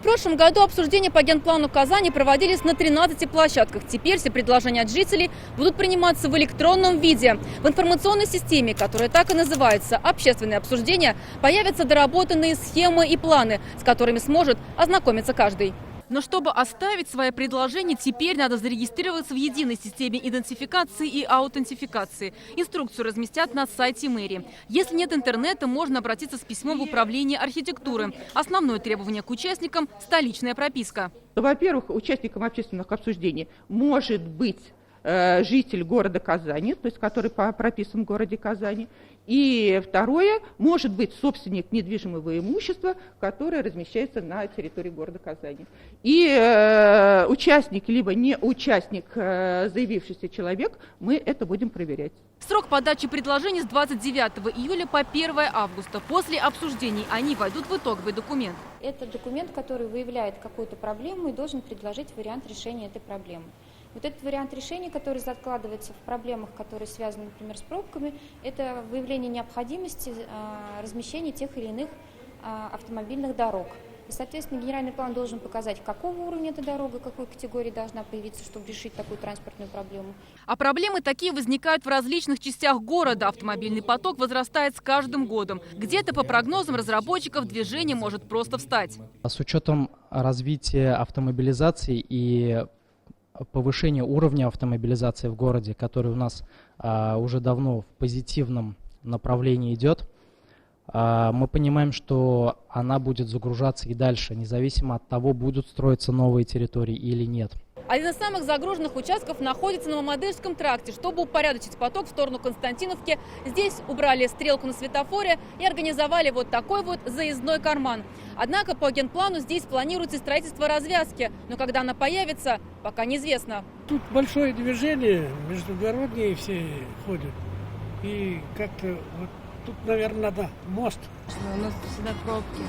прошлом году обсуждения по генплану Казани проводились на 13 площадках. Теперь все предложения от жителей будут приниматься в электронном виде. В информационной системе, которая так и называется «Общественные обсуждения», появятся доработанные схемы и планы, с которыми сможет ознакомиться каждый. Но чтобы оставить свои предложения, теперь надо зарегистрироваться в единой системе идентификации и аутентификации. Инструкцию разместят на сайте мэрии. Если нет интернета, можно обратиться с письмом в управление архитектуры. Основное требование к участникам – столичная прописка. Во-первых, участником общественных обсуждений может быть житель города Казани, то есть который прописан в городе Казани. И второе, может быть собственник недвижимого имущества, которое размещается на территории города Казани. И участник, либо не участник, заявившийся человек, мы это будем проверять. Срок подачи предложений с 29 июля по 1 августа. После обсуждений они войдут в итоговый документ. Это документ, который выявляет какую-то проблему и должен предложить вариант решения этой проблемы. Вот этот вариант решения, который закладывается в проблемах, которые связаны, например, с пробками, это выявление необходимости размещения тех или иных автомобильных дорог. И, соответственно, генеральный план должен показать, какого уровня эта дорога, какой категории должна появиться, чтобы решить такую транспортную проблему. А проблемы такие возникают в различных частях города. Автомобильный поток возрастает с каждым годом. Где-то, по прогнозам разработчиков, движение может просто встать. С учетом развития автомобилизации и повышение уровня автомобилизации в городе, который у нас уже давно в позитивном направлении идет, мы понимаем, что она будет загружаться и дальше, независимо от того, будут строиться новые территории или нет. Один из самых загруженных участков находится на Мамадышском тракте. Чтобы упорядочить поток в сторону Константиновки, здесь убрали стрелку на светофоре и организовали вот такой вот заездной карман. Однако по генплану здесь планируется строительство развязки, но когда она появится, пока неизвестно. Тут большое движение, междугородние все ходят. И как-то вот тут, наверное, надо мост. У нас всегда пробки.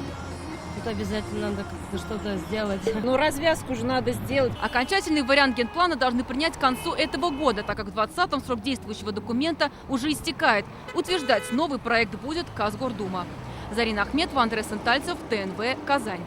Тут обязательно надо как-то что-то сделать. Ну, развязку же надо сделать. Окончательный вариант генплана должны принять к концу этого года, так как в 2020-м срок действующего документа уже истекает. Утверждать новый проект будет Казгордума. Зарина Ахметова, Андрей Сентальцев, ТНВ, Казань.